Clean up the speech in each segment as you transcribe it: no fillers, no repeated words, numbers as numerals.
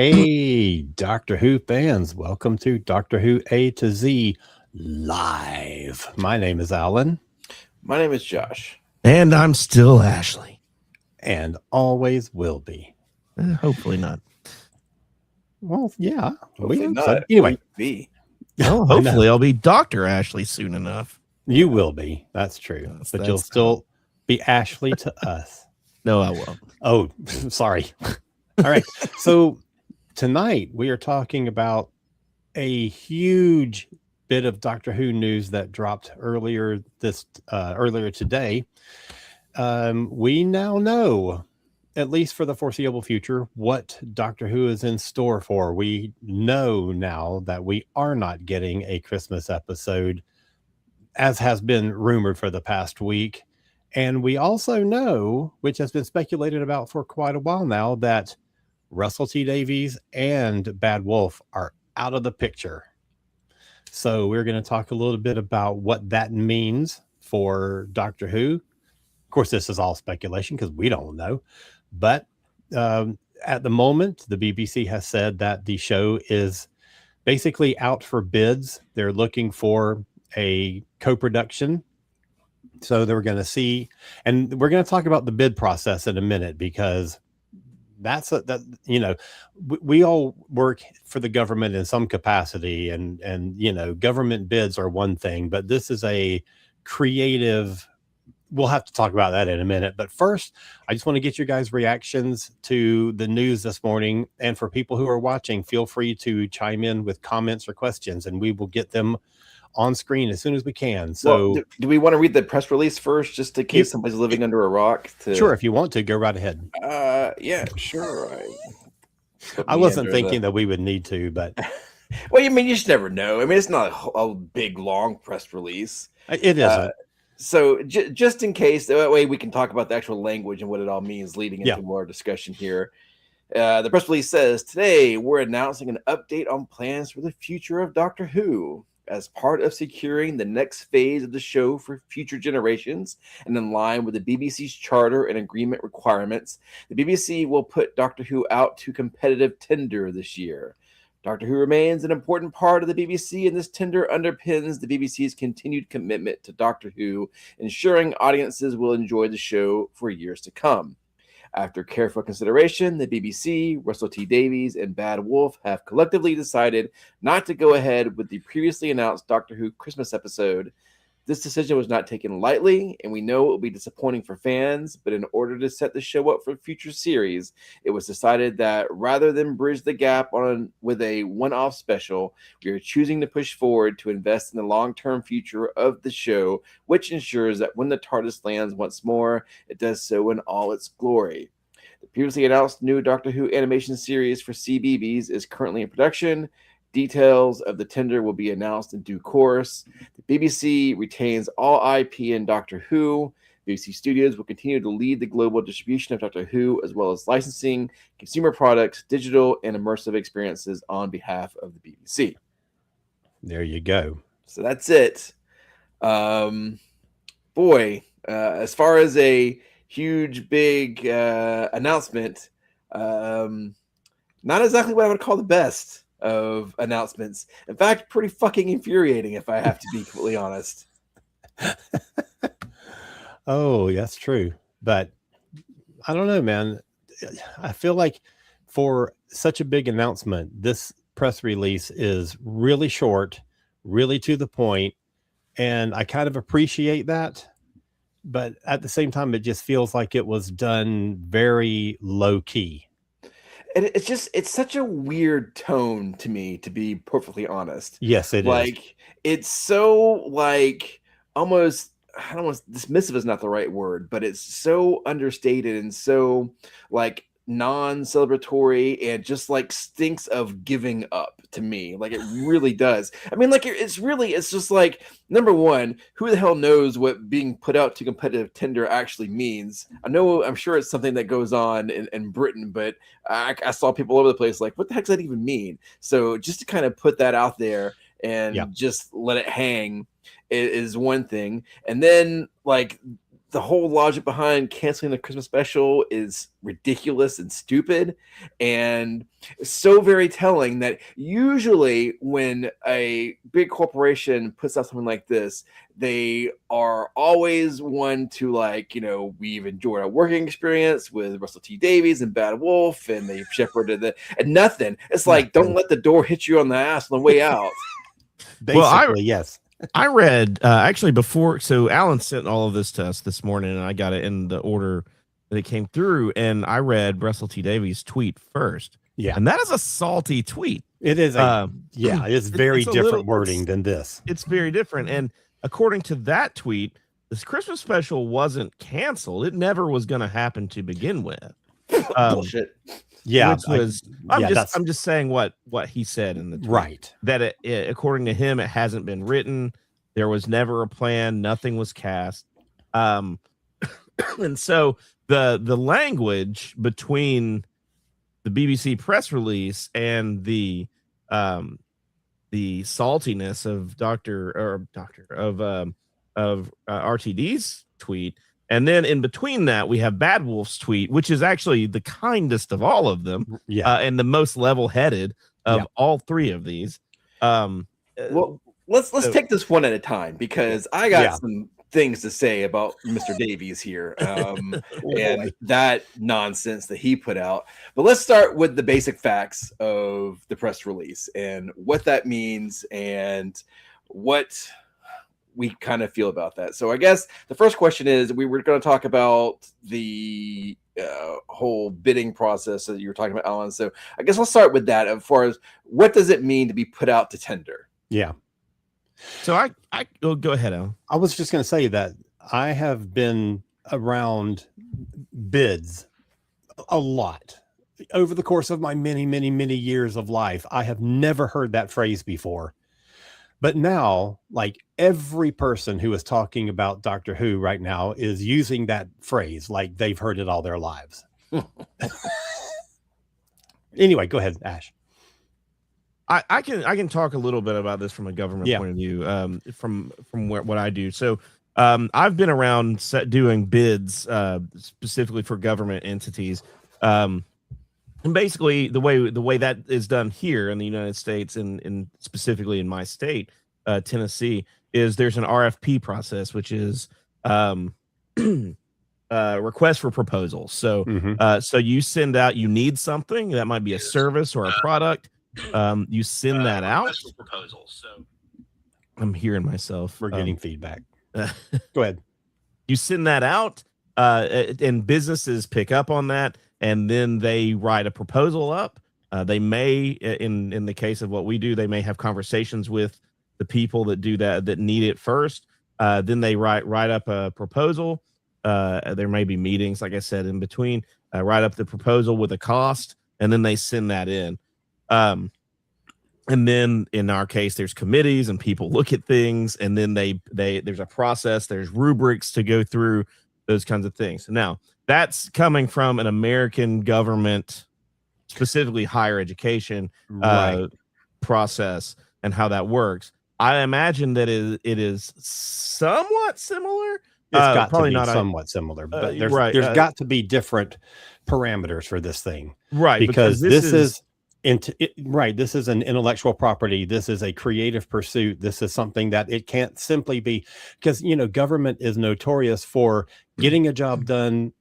Hey, Doctor Who fans, welcome to Doctor Who A to Z Live. My name is Alan, My name is Josh. And I'm still Ashley. and always will be. Hopefully not. Well, yeah, we Hopefully hope not. so. Anyway, be. Well, I know. hopefully I'll be Dr. Ashley soon enough. You will be. That's true. Yes, But you'll that's still be Ashley to us. No, I won't. Oh, sorry. All right. So tonight we are talking about a huge bit of Doctor Who news that dropped earlier today. We now know, at least for the foreseeable future, what Doctor Who is in store for. We know now that we are not getting a Christmas episode, as has been rumored for the past week. And we also know, which has been speculated about for quite a while now, that Russell T Davies and Bad Wolf are out of the picture. So we're going to talk a little bit about what that means for Doctor Who. Of course, this is all speculation because we don't know. But at the moment, the BBC has said that the show is basically out for bids. They're looking for a co-production. So they're going to see, and we're going to talk about the bid process in a minute because we all work for the government in some capacity, and government bids are one thing, but this is a creative. We'll have to talk about that in a minute. But first, I just want to get your guys' reactions to the news this morning. And for people who are watching, feel free to chime in with comments or questions, and we will get them on screen as soon as we can. So, well, do we want to read the press release first, just in case somebody's living under a rock? Sure, if you want to, go right ahead. Yeah, sure. I wasn't thinking that we would need to, but well, you just never know. I mean, it's not a big, long press release. It isn't. So just in case, that way we can talk about the actual language and what it all means leading into more discussion here. The press release says, today we're announcing an update on plans for the future of Doctor Who. As part of securing the next phase of the show for future generations and in line with the BBC's charter and agreement requirements, the BBC will put Doctor Who out to competitive tender this year. Doctor Who remains an important part of the BBC, and this tender underpins the BBC's continued commitment to Doctor Who, ensuring audiences will enjoy the show for years to come. After careful consideration, the BBC, Russell T Davies, and Bad Wolf have collectively decided not to go ahead with the previously announced Doctor Who Christmas episode. This decision was not taken lightly, and we know it will be disappointing for fans, but in order to set the show up for future series, it was decided that rather than bridge the gap with a one-off special, we are choosing to push forward to invest in the long-term future of the show, which ensures that when the TARDIS lands once more, it does so in all its glory. The previously announced new Doctor Who animation series for CBeebies is currently in production. Details of the tender will be announced in due course. The BBC retains all IP in Doctor Who. BBC Studios will continue to lead the global distribution of Doctor Who, as well as licensing, consumer products, digital, and immersive experiences on behalf of the BBC. There you go. So that's it. As far as a huge, big announcement, not exactly what I would call the best of announcements. In fact, pretty fucking infuriating, if I have to be completely honest. Oh, that's true. But I don't know, man. I feel like for such a big announcement, this press release is really short, really to the point, and I kind of appreciate that. But at the same time, it just feels like it was done very low key. And it's such a weird tone to me, to be perfectly honest. Yes, it is. It's so almost, I don't want, dismissive is not the right word, but it's so understated and so non-celebratory and just stinks of giving up to me. It really does. I mean, it's just number one, who the hell knows what being put out to competitive tender actually means? I'm sure it's something that goes on in Britain, but I saw people all over the place what the heck does that even mean? So just to kind of put that out there and just let it hang is one thing. And then the whole logic behind canceling the Christmas special is ridiculous and stupid, and so very telling that usually when a big corporation puts out something like this, they are always one to, like, we've enjoyed our working experience with Russell T Davies and Bad Wolf, and they've shepherded the and nothing. It's like, don't let the door hit you on the ass on the way out. Basically, yes. I read actually before, so Alan sent all of this to us this morning, and I got it in the order that it came through, and I read Russell T Davies' tweet first. Yeah, and that is a salty tweet. It is it's very different wording than this. It's very different, and according to that tweet, this Christmas special wasn't canceled. It never was going to happen to begin with. Bullshit. Yeah, I'm just saying what he said in the tweet. Right. That it, according to him, it hasn't been written. There was never a plan. Nothing was cast. And so the language between the BBC press release and the saltiness of RTD's tweet. And then in between that, we have Bad Wolf's tweet, which is actually the kindest of all of them, and the most level-headed of all three of these. Well, let's take this one at a time, because I got some things to say about Mr. Davies here, and that nonsense that he put out. But let's start with the basic facts of the press release and what that means and what we kind of feel about that. So I guess the first question is, we were going to talk about the whole bidding process that you were talking about, Alan. So I guess let's start with that as far as what does it mean to be put out to tender? Yeah. So I go ahead, Alan. I was just going to say that I have been around bids a lot over the course of my many, many, many years of life. I have never heard that phrase before. But now, like, every person who is talking about Doctor Who right now is using that phrase like they've heard it all their lives. Anyway, go ahead, Ash. I can talk a little bit about this from a government point of view, from what I do. So I've been around doing bids specifically for government entities. And basically, the way that is done here in the United States, and specifically in my state, Tennessee, is there's an RFP process, which is request for proposals. So, so you send out, you need something that might be a service or a product. You send that out. Proposals. So, I'm hearing myself. We're getting feedback. Go ahead. You send that out, and businesses pick up on that. And then they write a proposal up. They may, in the case of what we do, they may have conversations with the people that do that need it first. Then they write up a proposal. There may be meetings, like I said, in between. Write up the proposal with a cost, and then they send that in. And then in our case, there's committees and people look at things, and then there's a process. There's rubrics to go through, those kinds of things. Now, that's coming from an American government, specifically higher education process, and how that works. I imagine that it is somewhat similar. It's got probably to be not somewhat similar, but there's got to be different parameters for this thing, right? Because this is this is an intellectual property. This is a creative pursuit. This is something that it can't simply be, because government is notorious for getting a job done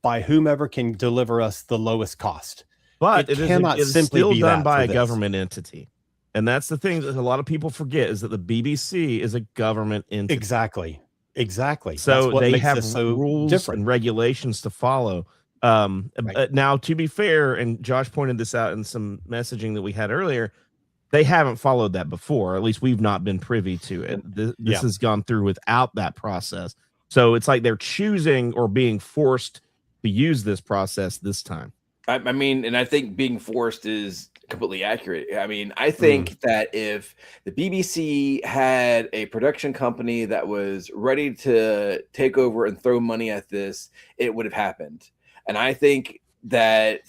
by whomever can deliver us the lowest cost. But it is still done by a this. government entity. And that's the thing that a lot of people forget, is that the BBC is a government entity. Exactly. So they have rules and regulations to follow. Now, to be fair, and Josh pointed this out in some messaging that we had earlier, they haven't followed that before. At least we've not been privy to it. This has gone through without that process. So it's like they're choosing or being forced to use this process this time. I mean, and I think being forced is completely accurate. I mean, I think that if the BBC had a production company that was ready to take over and throw money at this, it would have happened. And I think that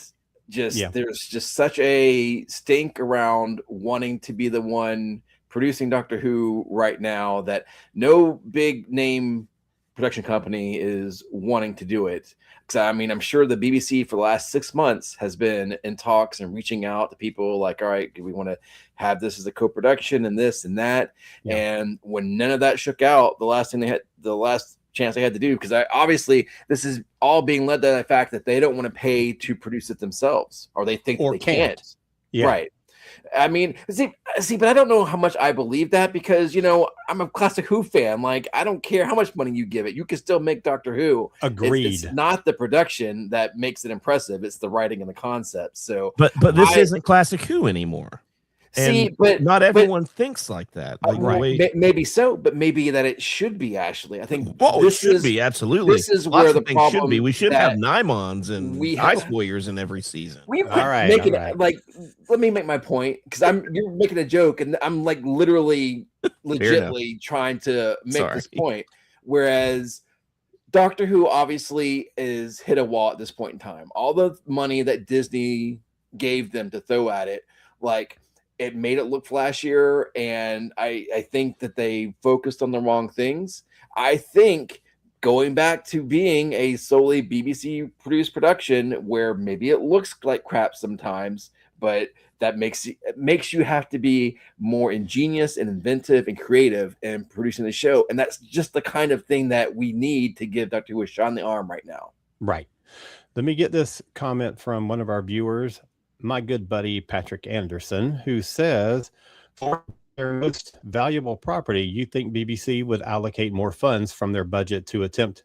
there's just such a stink around wanting to be the one producing Doctor Who right now, that no big name production company is wanting to do it. Because I mean, I'm sure the BBC for the last 6 months has been in talks and reaching out to people like, all right, we want to have this as a co-production and this and that. Yeah. And when none of that shook out, the last chance they had to do, because obviously this is all being led by the fact that they don't want to pay to produce it themselves, or they think Or they can't. Yeah. Right. I mean, see, but I don't know how much I believe that, because, you know, I'm a classic Who fan. Like, I don't care how much money you give it. You can still make Doctor Who. Agreed. It's not the production that makes it impressive. It's the writing and the concept. So, But this isn't classic Who anymore. see, And but not everyone thinks like that. Like, right. Maybe so, but maybe that it should be, Ashley. I think it should be, absolutely. This is Lots where of the things problem should be. We should have that Nymons and we have- Ice Warriors in every season. We quit All right, making all right. like. Let me make my point, because you're making a joke, and I'm like literally, legitly trying to make this point. Whereas Doctor Who obviously is hit a wall at this point in time. All the money that Disney gave them to throw at it, like, it made it look flashier, and I think that they focused on the wrong things. I think going back to being a solely BBC produced production, where maybe it looks like crap sometimes, but that makes you have to be more ingenious and inventive and creative in producing the show. And that's just the kind of thing that we need to give Doctor Who a shot in the arm right now. Right. Let me get this comment from one of our viewers, my good buddy Patrick Anderson, who says, for their most valuable property, you think BBC would allocate more funds from their budget to attempt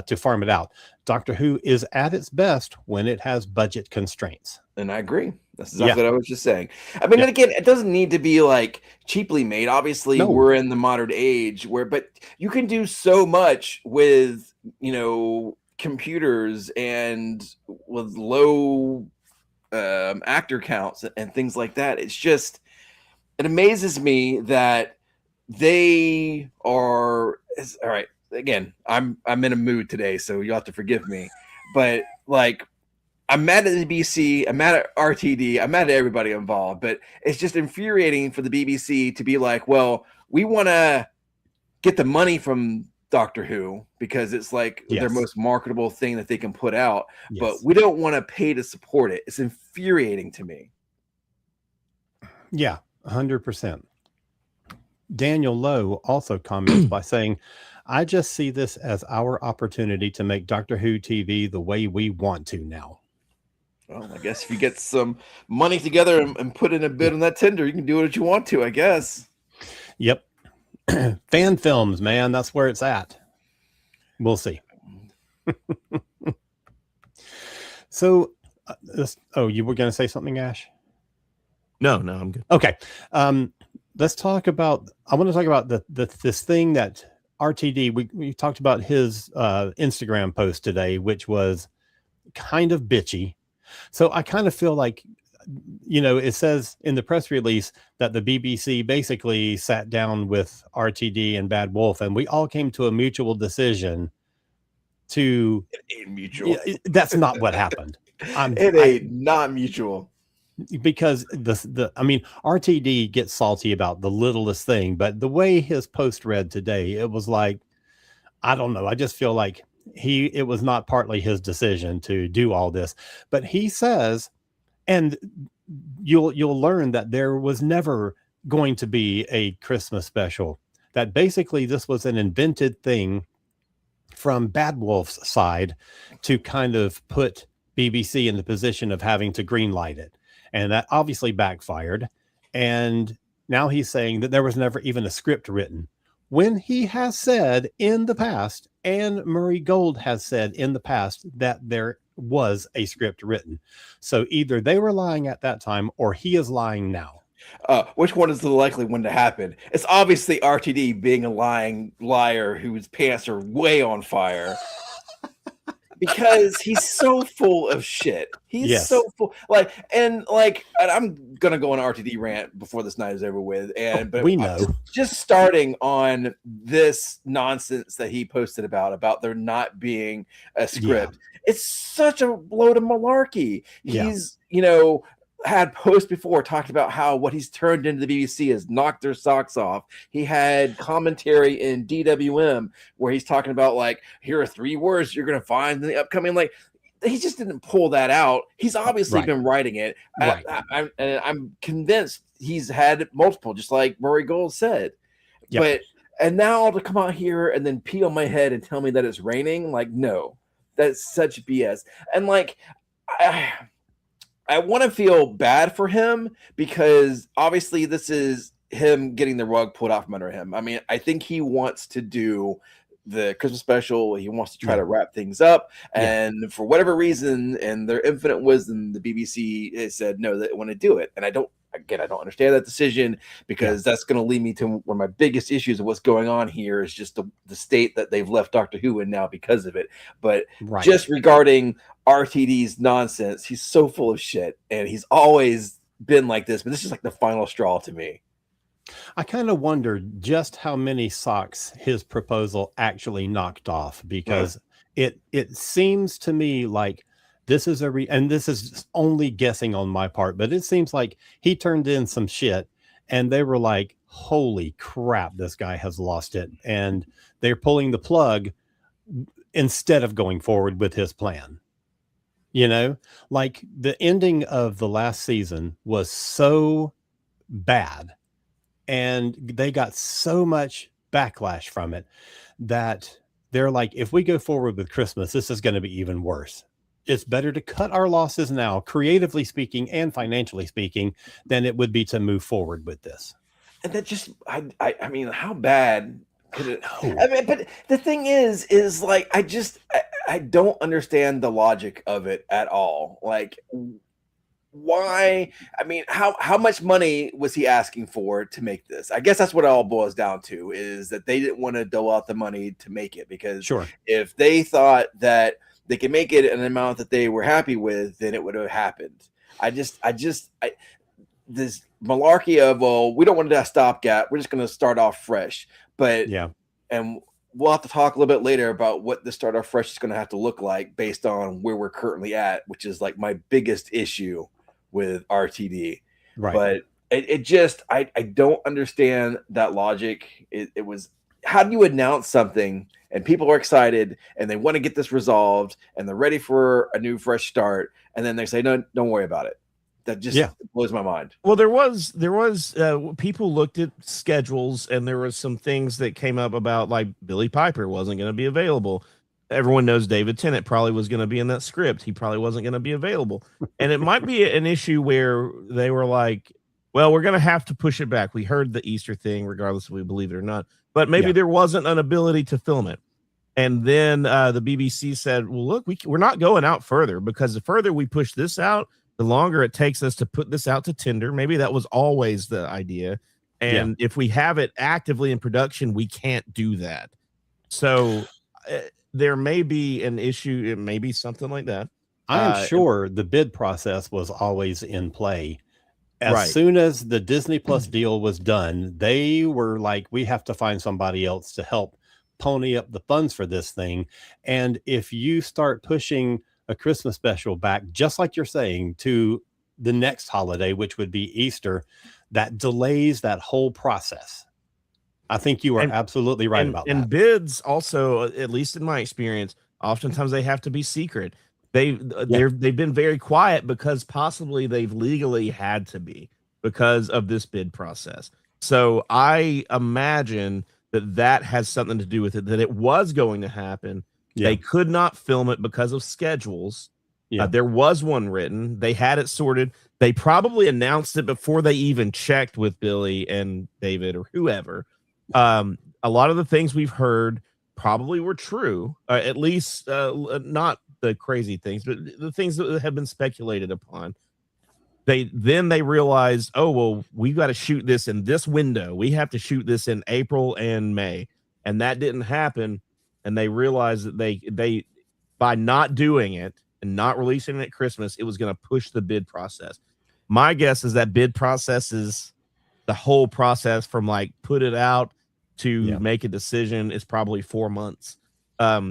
to farm it out. Doctor Who is at its best when it has budget constraints. And I agree. That's exactly what I was just saying. I mean, and again, it doesn't need to be like cheaply made. Obviously, we're in the modern age but you can do so much with, you know, computers and with low actor counts and things like that. It's just, it amazes me that they are all right. Again, I'm in a mood today, so you'll have to forgive me. But like, I'm mad at the BBC, I'm mad at RTD, I'm mad at everybody involved. But it's just infuriating for the BBC to be like, well, we want to get the money from Doctor Who because it's like their most marketable thing that they can put out, but we don't want to pay to support it. It's infuriating to me. Yeah, 100%. Daniel Lowe also comments by saying, I just see this as our opportunity to make Doctor Who TV the way we want to now. Well, I guess if you get some money together and put in a bid on that tender, you can do what you want to, I guess. Yep. Fan films, man, that's where it's at. We'll see. So, you were going to say something, Ash? No, I'm good. Okay. Let's talk about, I want to talk about this thing that RTD, we talked about his Instagram post today, which was kind of bitchy. So I kind of feel like, you know, it says in the press release that the BBC basically sat down with RTD and Bad Wolf, and we all came to a mutual decision to... It ain't mutual. That's not what happened. It ain't not mutual. Because I mean, RTD gets salty about the littlest thing, but the way his post read today, it was like, I don't know. I just feel like it was not partly his decision to do all this, but he says, and you'll learn that there was never going to be a Christmas special, that basically this was an invented thing from Bad Wolf's side to kind of put BBC in the position of having to greenlight it. And that obviously backfired. And now he's saying that there was never even a script written, when he has said in the past, and Murray Gold has said in the past, that there was a script written. So either they were lying at that time or he is lying now. Which one is the likely one to happen? It's obviously RTD being a lying liar whose pants are way on fire. Because he's so full of shit. He's so full. And I'm gonna go on an RTD rant before this night is over with. But we know. Just starting on this nonsense that he posted about there not being a script. It's such a load of malarkey. He's, you know, had posts before talking about how what he's turned into the BBC has knocked their socks off. He had commentary in DWM where he's talking about like, here are 3 words you're going to find in the upcoming. Like, he just didn't pull that out. He's obviously been writing it. Right. I'm convinced he's had multiple, just like Murray Gold said. Yep. And now to come out here and then pee on my head and tell me that it's raining, like, no, that's such BS. And like, I want to feel bad for him because obviously this is him getting the rug pulled out from under him. I mean, I think he wants to do the Christmas special. He wants to try to wrap things up. And for whatever reason, and their infinite wisdom, the BBC has said, no, they want to do it. And I don't understand that decision because that's going to lead me to one of my biggest issues of what's going on here is just the state that they've left Doctor Who in now because of it. But just regarding RTD's nonsense, he's so full of shit and he's always been like this, but this is like the final straw to me. I kind of wonder just how many socks his proposal actually knocked off because it seems to me like this is and this is only guessing on my part, but it seems like he turned in some shit and they were like, holy crap, this guy has lost it. And they're pulling the plug instead of going forward with his plan. You know, like the ending of the last season was so bad and they got so much backlash from it that they're like, if we go forward with Christmas, this is going to be even worse. It's better to cut our losses now, creatively speaking and financially speaking, than it would be to move forward with this. And that just, I mean, how bad could it? No. I mean, but the thing is like, I don't understand the logic of it at all. Like, why? I mean, how much money was he asking for to make this? I guess that's what it all boils down to, is that they didn't want to dole out the money to make it, because if they thought that they could make it an amount that they were happy with, then it would have happened. This malarkey of, well, we don't want to do a stopgap, we're just going to start off fresh. But and we'll have to talk a little bit later about what the start off fresh is going to have to look like based on where we're currently at, which is like my biggest issue with RTD. But it just, I don't understand that logic. It was, how do you announce something and people are excited and they want to get this resolved and they're ready for a new fresh start, and then they say, no, don't worry about it? That just blows my mind. Well, there was people looked at schedules and there was some things that came up about, like, Billy Piper wasn't going to be available. Everyone knows David Tennant probably was going to be in that script. He probably wasn't going to be available. And it might be an issue where they were like, well, we're going to have to push it back. We heard the Easter thing, regardless if we believe it or not, but maybe there wasn't an ability to film it. And then the BBC said, well, look, we're not going out further, because the further we push this out, the longer it takes us to put this out to tender. Maybe that was always the idea. And if we have it actively in production, we can't do that. So there may be an issue. It may be something like that. I am sure the bid process was always in play. As soon as the Disney Plus deal was done, they were like, we have to find somebody else to help pony up the funds for this thing. And if you start pushing a Christmas special back, just like you're saying, to the next holiday, which would be Easter, that delays that whole process. I think you are absolutely right about that. And bids also, at least in my experience, oftentimes they have to be secret. They've been very quiet because possibly they've legally had to be because of this bid process. So I imagine that has something to do with it, that it was going to happen. They could not film it because of schedules. There was one written. They had it sorted. They probably announced it before they even checked with Billy and David or whoever. A lot of the things we've heard probably were true, at least not the crazy things, but the things that have been speculated upon. They realized, oh, well, we've got to shoot this in this window. We have to shoot this in April and May. And that didn't happen. And they realized that they by not doing it and not releasing it at Christmas, it was going to push the bid process. My guess is that bid process is the whole process from like put it out to make a decision is probably 4 months.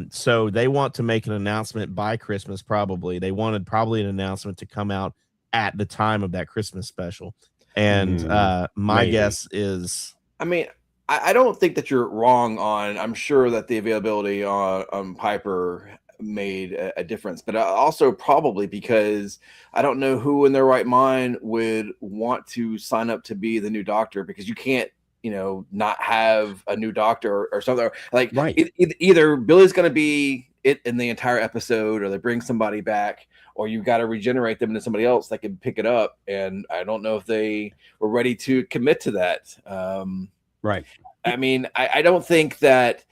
So they want to make an announcement by Christmas. Probably they wanted an announcement to come out at the time of that Christmas special. And my maybe. guess is, I mean, I don't think that you're wrong on. I'm sure that the availability on Piper made a difference, but also probably because I don't know who in their right mind would want to sign up to be the new Doctor, because you can't, not have a new Doctor or something. Like, Right. Either Billy's going to be it in the entire episode, or they bring somebody back, or you've got to regenerate them into somebody else that can pick it up. And I don't know if they were ready to commit to that. Right. I mean, I don't think that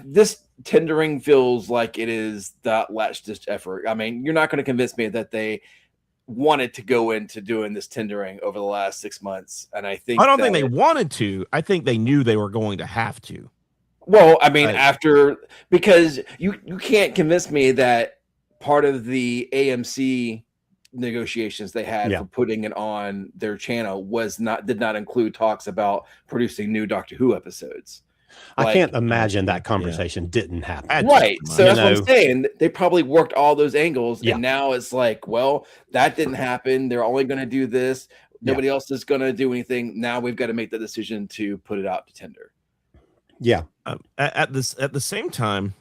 this tendering feels like it is that latch-ditch effort. I mean, you're not going to convince me that they wanted to go into doing this tendering over the last 6 months. And I don't think they wanted to. I think they knew they were going to have to. Well, I mean, because you can't convince me that part of the AMC negotiations they had for putting it on their channel did not include talks about producing new Doctor Who episodes. I can't imagine that conversation didn't happen. Right. So that's what I'm saying. They probably worked all those angles, and now it's like, well, that didn't happen. They're only going to do this. Nobody else is going to do anything. Now we've got to make the decision to put it out to tender. Yeah. At the same time,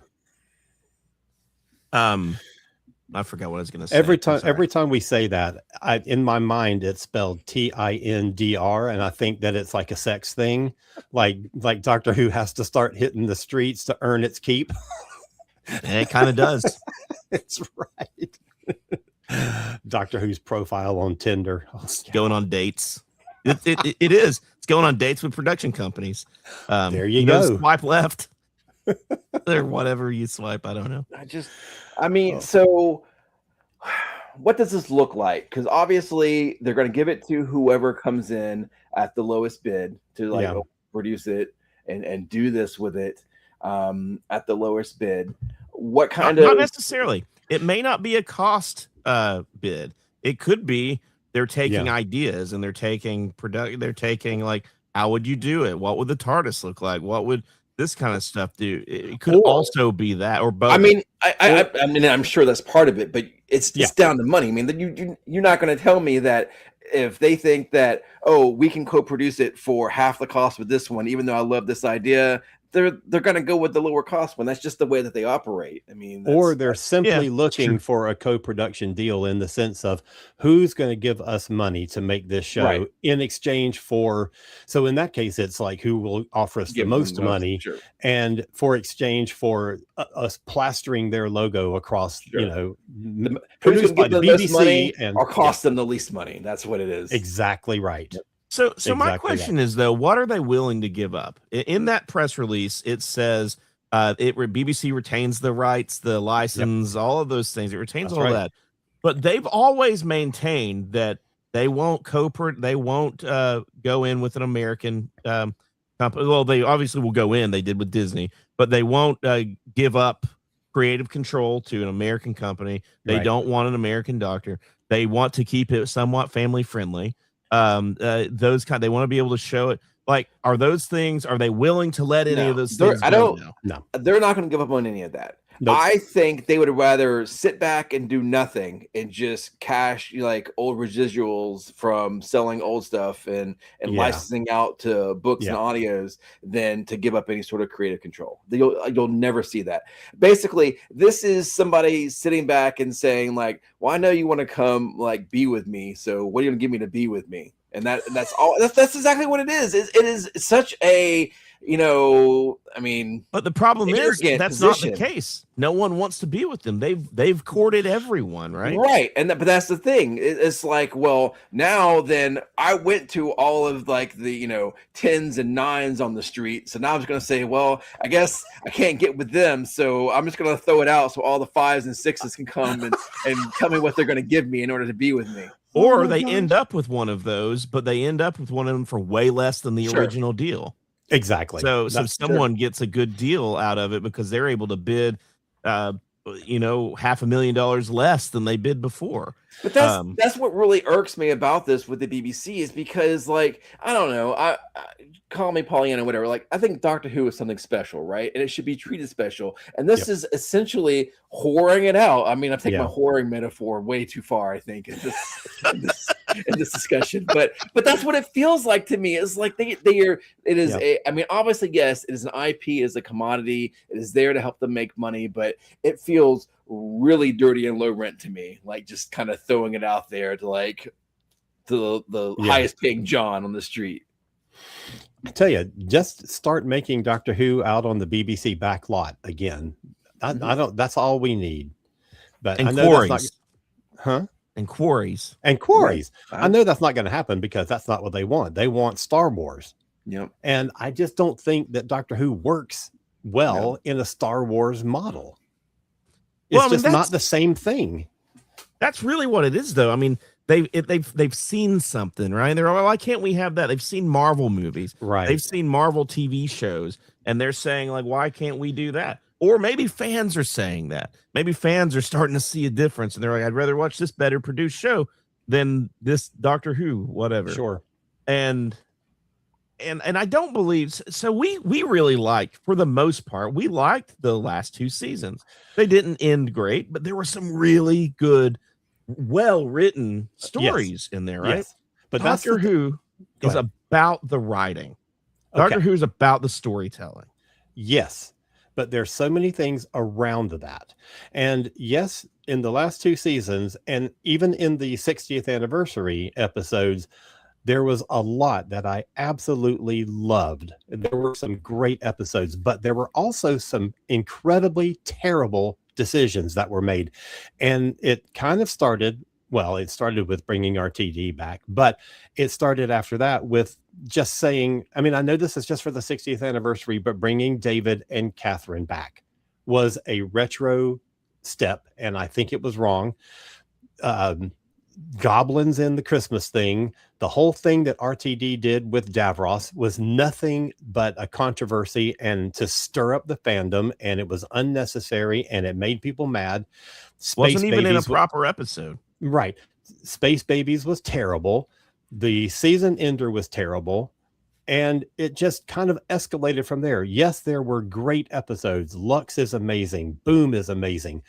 I forgot what I was going to say. Every time we say that, in my mind it's spelled TINDR, and I think that it's like a sex thing, like Doctor Who has to start hitting the streets to earn its keep. It kind of does. It's right. Doctor Who's profile on Tinder, going on dates. It is. It's going on dates with production companies. There you go. Swipe left. Or whatever you swipe. I don't know. So what does this look like? Because obviously they're going to give it to whoever comes in at the lowest bid to produce it and do this with it at the lowest bid. What kind of? Not necessarily. It may not be a cost bid. It could be they're taking ideas and they're taking They're taking, like, how would you do it? What would the TARDIS look like? What would this kind of stuff do? It could also be that, or both. I mean, I'm sure that's part of it, but it's down to money. I mean, you're not going to tell me that if they think that, we can co-produce it for half the cost with this one, even though I love this idea, they're going to go with the lower cost one. That's just the way that they operate. I mean, or they're simply looking for a co-production deal, in the sense of who's going to give us money to make this show in exchange for. So in that case, it's like, who will offer us the most money, and for exchange for us plastering their logo across, produced by the BBC money, or cost them the least money. That's what it is. Exactly right. So my question is, though, what are they willing to give up? In that press release, it says BBC retains the rights, the license, all of those things. It retains all that. But they've always maintained that they won't they won't go in with an American company. Well, they obviously will go in. They did with Disney, but they won't give up creative control to an American company. They don't want an American Doctor. They want to keep it somewhat family friendly. They want to be able to show it. Like, are they willing to let any of those things go? No, they're not going to give up on any of that. Nope. I think they would rather sit back and do nothing and just cash like old residuals from selling old stuff and licensing out to books and audios than to give up any sort of creative control. You'll never see that. Basically, this is somebody sitting back and saying, like, well, I know you want to come, like, be with me, so what are you going to give me to be with me? And that's all. That's exactly what it is. It is such a, but the problem is that's not the case. No one wants to be with them. They've courted everyone, right? Right. But that's the thing. It's like, well, now then I went to all of, like, the 10s and 9s on the street. So now I'm just going to say, well, I guess I can't get with them. So I'm just going to throw it out so all the 5s and 6s can come and tell me what they're going to give me in order to be with me. Or they end up with one of those, but they end up with one of them for way less than the original deal. Exactly. So someone gets a good deal out of it because they're able to bid $500,000 less than they bid before. But that's what really irks me about this with the BBC is because, like, I don't know, I call me Pollyanna, whatever. Like, I think Doctor Who is something special, right? And it should be treated special. And this is essentially whoring it out. I mean, I've taken my whoring metaphor way too far, I think, in this discussion. But that's what it feels like to me. It's like I mean, obviously, yes, it is an IP, it is a commodity, it is there to help them make money, but it feels really dirty and low rent to me, like just kind of throwing it out there to the highest paying John on the street. I tell you, just start making Doctor Who out on the BBC back lot again. I don't. That's all we need. But and I know quarries. that's not, and quarries. Right. I know that's not going to happen because that's not what they want. They want Star Wars. Yep. And I just don't think that Doctor Who works well in a Star Wars model. It's just not the same thing. That's really what it is, though. I mean, they've seen something, right? They're like, why can't we have that? They've seen Marvel movies, right? They've seen Marvel TV shows, and they're saying, like, why can't we do that? Or maybe fans are saying that. Maybe fans are starting to see a difference, and they're like, I'd rather watch this better produced show than this Doctor Who, whatever. Sure. And I don't believe so. We really liked, for the most part, we liked the last 2 seasons. They didn't end great, but there were some really good, well-written stories in there, right? Yes. But Doctor Who is about the writing. Doctor Who is about the storytelling. Yes, but there's so many things around that. And yes, in the last 2 seasons, and even in the 60th anniversary episodes, there was a lot that I absolutely loved. There were some great episodes, but there were also some incredibly terrible decisions that were made. And it kind of started, it started with bringing RTD back, but it started after that with just saying, I mean, I know this is just for the 60th anniversary, but bringing David and Catherine back was a retro step, and I think it was wrong. Goblins in the Christmas thing, the whole thing that RTD did with Davros was nothing but a controversy and to stir up the fandom, and it was unnecessary and it made people mad. Wasn't even in a proper episode. Right. Space Babies was terrible. The season ender was terrible. And it just kind of escalated from there. Yes, there were great episodes. Lux is amazing. Boom is amazing.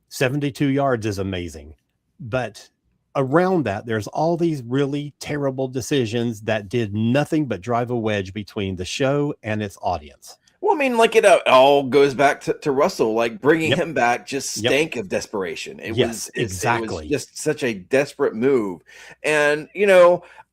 72 Yards is amazing. But around that, there's all these really terrible decisions that did nothing but drive a wedge between the show and its audience. Well, I mean, like it all goes back to Russell. Like bringing him back just stank of desperation. It was just such a desperate move. And,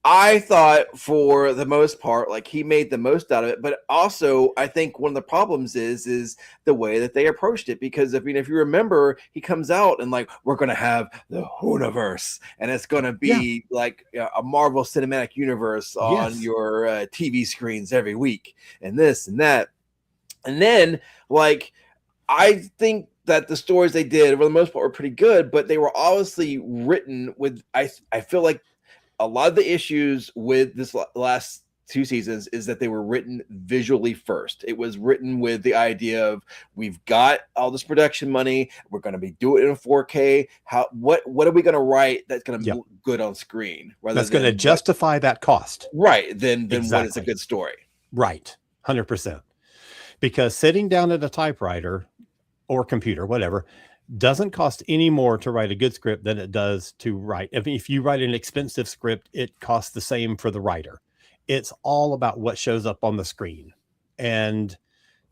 I thought for the most part, like he made the most out of it. But also, I think one of the problems is the way that they approached it. Because if you remember, he comes out and like, we're going to have the Whoniverse, and it's going to be like a Marvel Cinematic Universe on your TV screens every week, and this and that. And then, like, I think that the stories they did, for the most part, were pretty good, but they were obviously written with, I feel like a lot of the issues with this last 2 seasons is that they were written visually first. It was written with the idea of, we've got all this production money, we're going to be doing it in 4K. What are we going to write that's going to be good on screen? That's going to justify that cost. Right. Then what is a good story? Right. 100%. Because sitting down at a typewriter or computer, whatever, doesn't cost any more to write a good script than it does to write. If you write an expensive script, it costs the same for the writer. It's all about what shows up on the screen. And,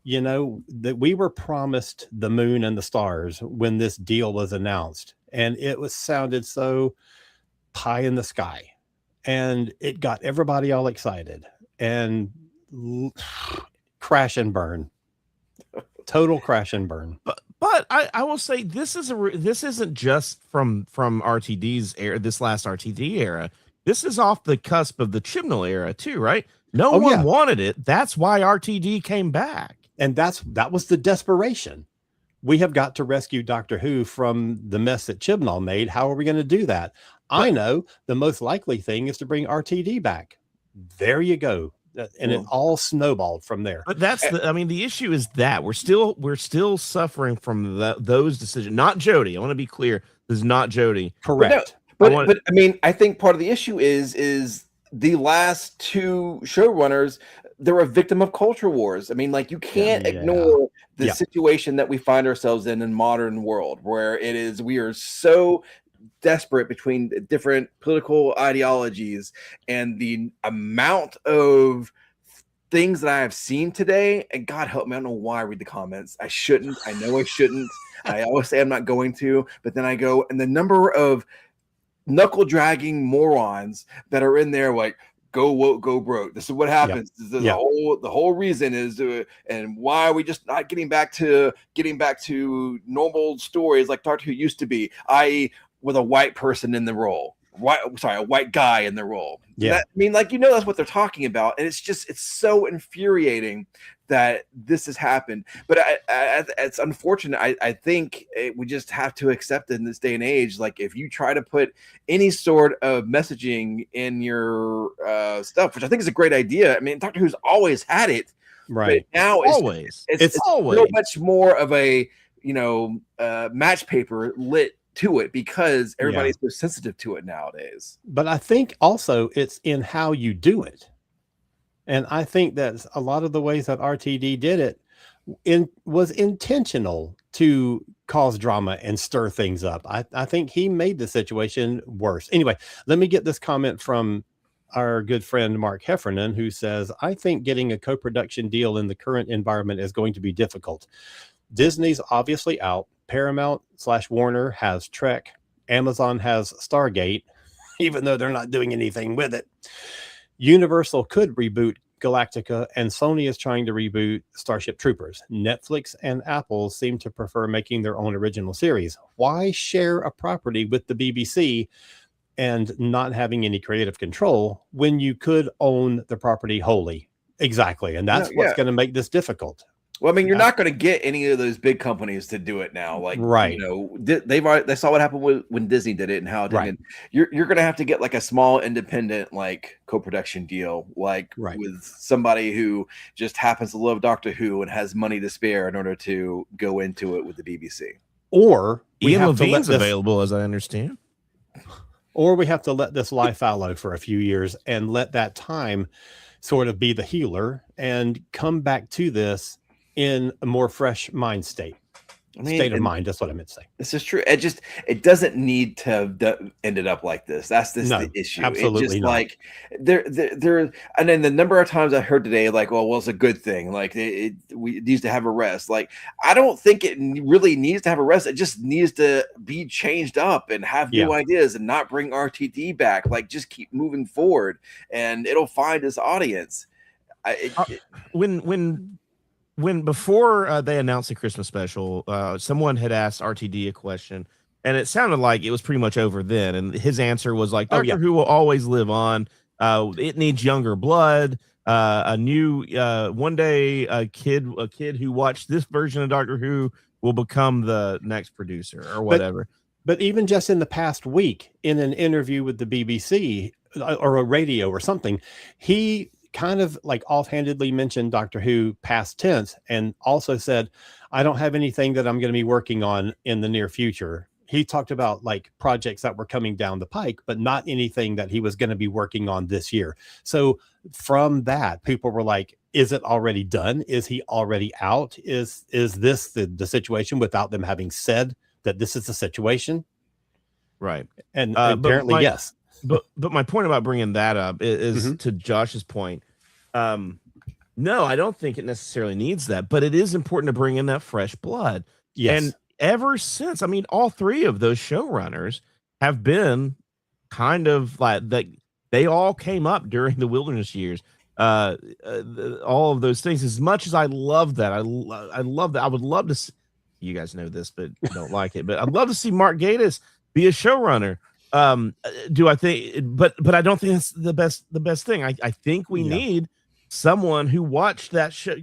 that we were promised the moon and the stars when this deal was announced. And it sounded so pie in the sky. And it got everybody all excited. And crash and burn. Total crash and burn. But I will say this isn't just from RTD's era, this last RTD era. This is off the cusp of the Chibnall era too, right? No one wanted it. That's why RTD came back. And that was the desperation. We have got to rescue Doctor Who from the mess that Chibnall made. How are we going to do that? I know the most likely thing is to bring RTD back. There you go. and it all snowballed from there. But that's the issue is that we're still suffering from those decisions. Not Jody. I want to be clear. This is not Jody. Correct. But I mean, I think part of the issue is the last two showrunners, they're a victim of culture wars. I mean, like, you can't ignore the situation that we find ourselves in modern world, where we are so desperate between different political ideologies, and the amount of things that I have seen today, and God help me, I don't know why I read the comments. I shouldn't. I know I shouldn't. I always say I'm not going to, but then I go, and the number of knuckle dragging morons that are in there, like, go woke, go broke. This is what happens. The whole reason is, and why are we just not getting back to normal stories like Doctor Who used to be, i.e., with a white person in the role. A white guy in the role. Yeah. I mean, like, that's what they're talking about. And it's so infuriating that this has happened. But it's unfortunate. I think we just have to accept it in this day and age. Like, if you try to put any sort of messaging in your stuff, which I think is a great idea. I mean, Doctor Who's always had it. Right. But now it's always so much more of a, match paper lit to it, because everybody's so sensitive to it nowadays. But I think also it's in how you do it. And I think that a lot of the ways that RTD did it was intentional to cause drama and stir things up. I think he made the situation worse. Anyway, let me get this comment from our good friend Mark Heffernan, who says, I think getting a co-production deal in the current environment is going to be difficult. Disney's obviously out. Paramount/Warner has Trek. Amazon has Stargate, even though they're not doing anything with it. Universal could reboot Galactica, and Sony is trying to reboot Starship Troopers. Netflix and Apple seem to prefer making their own original series. Why share a property with the BBC and not having any creative control when you could own the property wholly? Exactly. And that's what's going to make this difficult. Well, I mean, you're not going to get any of those big companies to do it now. Like, right. They saw what happened when Disney did it and how it did. Right. You're going to have to get like a small independent, like, co-production deal, like with somebody who just happens to love Doctor Who and has money to spare in order to go into it with the BBC. Or Ian Levine's available, as I understand. Or we have to let this lie fallow for a few years and let that time sort of be the healer and come back to this in a more fresh mind state. State of mind. That's what I meant to say. This is true. It doesn't need to have ended up like this. That's the issue. Absolutely it just not. Like there, and then the number of times I heard today, like, well, it's a good thing. Like, it needs to have a rest. Like, I don't think it really needs to have a rest. It just needs to be changed up and have new ideas and not bring RTD back. Like, just keep moving forward, and it'll find its audience. When before they announced the Christmas special, someone had asked RTD a question, and it sounded like it was pretty much over then. And his answer was like, Doctor Who will always live on. It needs younger blood. A new one day a kid who watched this version of Doctor Who will become the next producer or whatever. But even just in the past week, in an interview with the BBC or a radio or something, he kind of like offhandedly mentioned Doctor Who past tense, and also said, I don't have anything that I'm going to be working on in the near future. He talked about like projects that were coming down the pike, but not anything that he was going to be working on this year. So from that, people were like, is it already done? Is he already out? Is this the situation without them having said that this is the situation? Right. And apparently, yes. But my point about bringing that up is to Josh's point. No, I don't think it necessarily needs that, but it is important to bring in that fresh blood. Yes. And ever since, I mean, all three of those showrunners have been kind of like that. They all came up during the wilderness years. All of those things. As much as I love that, I love that. I would love to see, you guys know this, but don't like it. But I'd love to see Mark Gatiss be a showrunner. Do I think? But I don't think that's the best thing. I think we need someone who watched that show.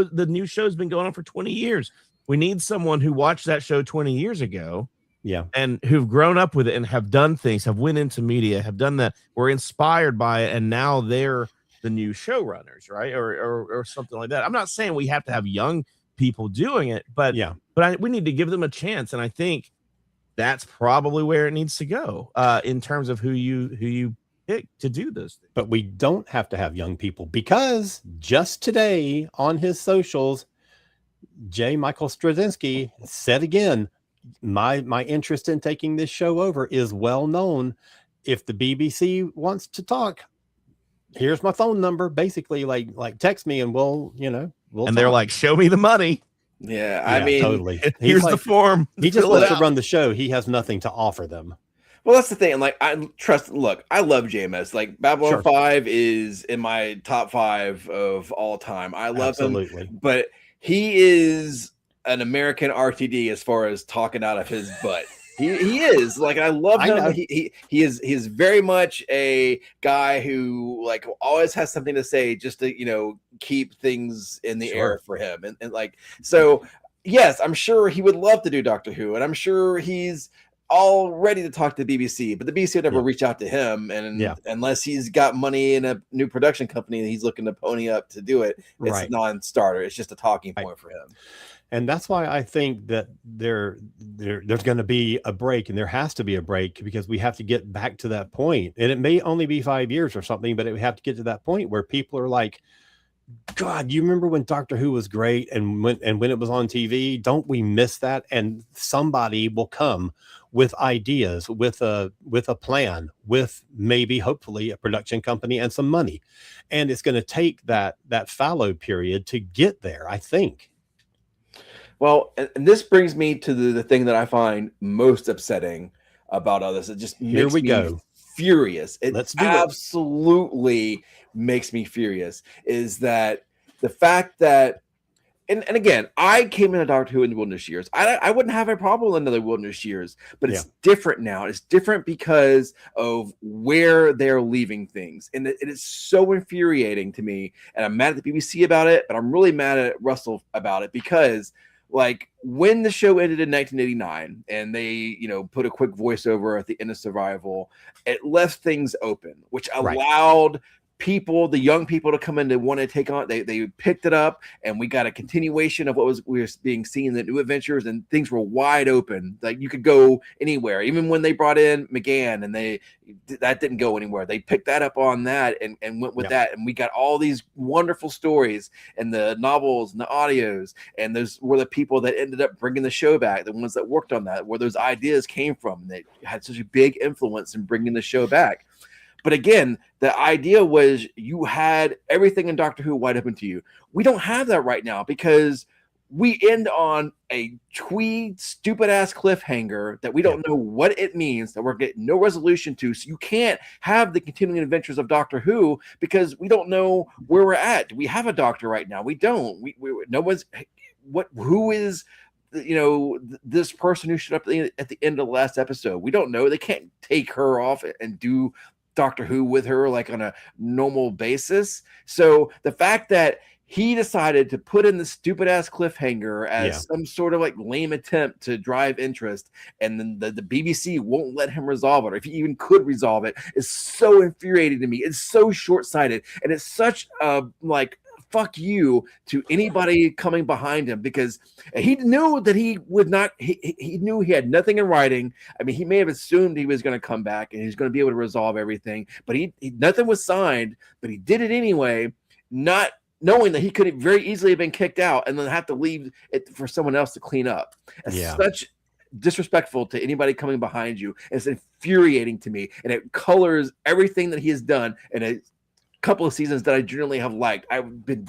The new show's been going on for 20 years. We need someone who watched that show 20 years ago. Yeah. And who've grown up with it and have done things, have went into media, have done that, were inspired by it, and now they're the new showrunners, right? Or something like that. I'm not saying we have to have young people doing it, but we need to give them a chance. And I think that's probably where it needs to go in terms of who you pick to do those things. But we don't have to have young people, because just today on his socials, J. Michael Straczynski said again, my interest in taking this show over is well known. If the BBC wants to talk, here's my phone number. Basically, like text me and we'll and talk. They're like, show me the money. Yeah, I mean, totally. Here's the form. He just wants to run the show. He has nothing to offer them. Well, that's the thing. Like, I love JMS. Like, Babylon 5 is in my top 5 of all time. I love him, but he is an American RTD as far as talking out of his butt. He is, like, I love him. He is very much a guy who, like, always has something to say, just to keep things in the air for him, and like, so yes, I'm sure he would love to do Doctor Who, and I'm sure he's all ready to talk to the BBC, but the BBC would never reach out to him, and unless he's got money in a new production company that he's looking to pony up to do it, it's a non-starter. It's just a talking point for him. And that's why I think that there's going to be a break, and there has to be a break, because we have to get back to that point. And it may only be 5 years or something, but we have to get to that point where people are like, God, you remember when Doctor Who was great, and when it was on TV? Don't we miss that? And somebody will come with ideas, with a plan, with maybe hopefully a production company and some money. And it's going to take that fallow period to get there, I think. Well, and this brings me to the thing that I find most upsetting about all this. It just makes me furious. It absolutely makes me furious. Is that the fact that, and again, I came into Doctor Who in the Wilderness Years. I wouldn't have a problem with another Wilderness Years, but it's different now. It's different because of where they're leaving things. And it is so infuriating to me. And I'm mad at the BBC about it, but I'm really mad at Russell about it, because, like, when the show ended in 1989 and they, put a quick voiceover at the end of Survival, it left things open, which allowed people, the young people, to come in to want to take on. They picked it up, and we got a continuation of what we were being seen in the New Adventures, and things were wide open. Like, you could go anywhere. Even when they brought in McGann, and that didn't go anywhere. They picked that up on that and went with that, and we got all these wonderful stories and the novels and the audios, and those were the people that ended up bringing the show back, the ones that worked on that, where those ideas came from. They had such a big influence in bringing the show back. But again, the idea was you had everything in Doctor Who wide open to you. We don't have that right now, because we end on a stupid ass cliffhanger that we don't know what it means, that we're getting no resolution to. So you can't have the continuing adventures of Doctor Who, because we don't know where we're at. Do we have a doctor right now? We don't. No one's who is this person who showed up at the end of the last episode. We don't know. They can't take her off and do Doctor Who with her like on a normal basis. So the fact that he decided to put in the stupid ass cliffhanger as some sort of like lame attempt to drive interest, and then the BBC won't let him resolve it, or if he even could resolve it, is so infuriating to me. It's so short-sighted, and it's such a fuck you to anybody coming behind him, because he knew that he would not, he knew he had nothing in writing. I mean, he may have assumed he was going to come back and he's going to be able to resolve everything, but he nothing was signed, but he did it anyway, not knowing that he could very easily have been kicked out and then have to leave it for someone else to clean up. It's such disrespectful to anybody coming behind you. It's infuriating to me, and it colors everything that he has done in a couple of seasons that I generally have liked. I've been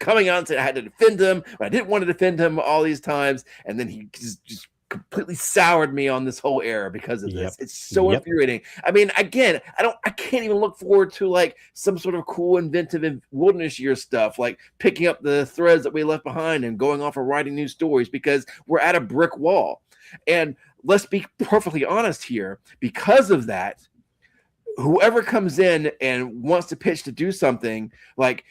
coming on saying I had to defend him, but I didn't want to defend him all these times, and then he just completely soured me on this whole era because of this. It's so infuriating. I mean, again, I can't even look forward to like some sort of cool, inventive Wilderness Years stuff, like picking up the threads that we left behind and going off and writing new stories, because we're at a brick wall. And let's be perfectly honest here, because of that, whoever comes in and wants to pitch to do something, like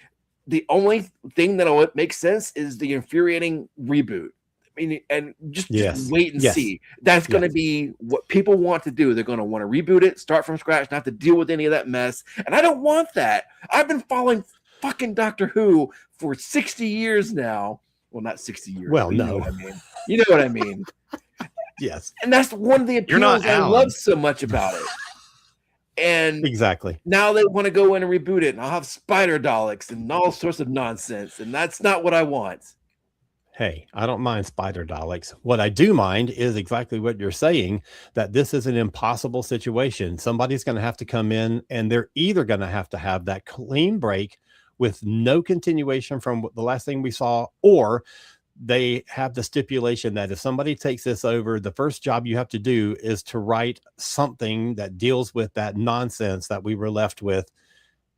the only thing that'll make sense is the infuriating reboot. mean, and just Yes. wait and Yes. see. That's going to Yes. be what people want to do. They're going to want to reboot it, start from scratch, not have to deal with any of that mess. And I don't want that. I've been following fucking Doctor Who for 60 years now. Well, not 60 years. Well, but no. You know what I mean. You know what I mean. Yes. And that's one of the You're not appeals I Alan. love so much about it. And Exactly. now they want to go in and reboot it, and I'll have spider Daleks and all sorts of nonsense. And that's not what I want. Hey, I don't mind spider Daleks. What I do mind is exactly what you're saying, that this is an impossible situation. Somebody's going to have to come in, and they're either going to have that clean break with no continuation from the last thing we saw, or they have the stipulation that if somebody takes this over, the first job you have to do is to write something that deals with that nonsense that we were left with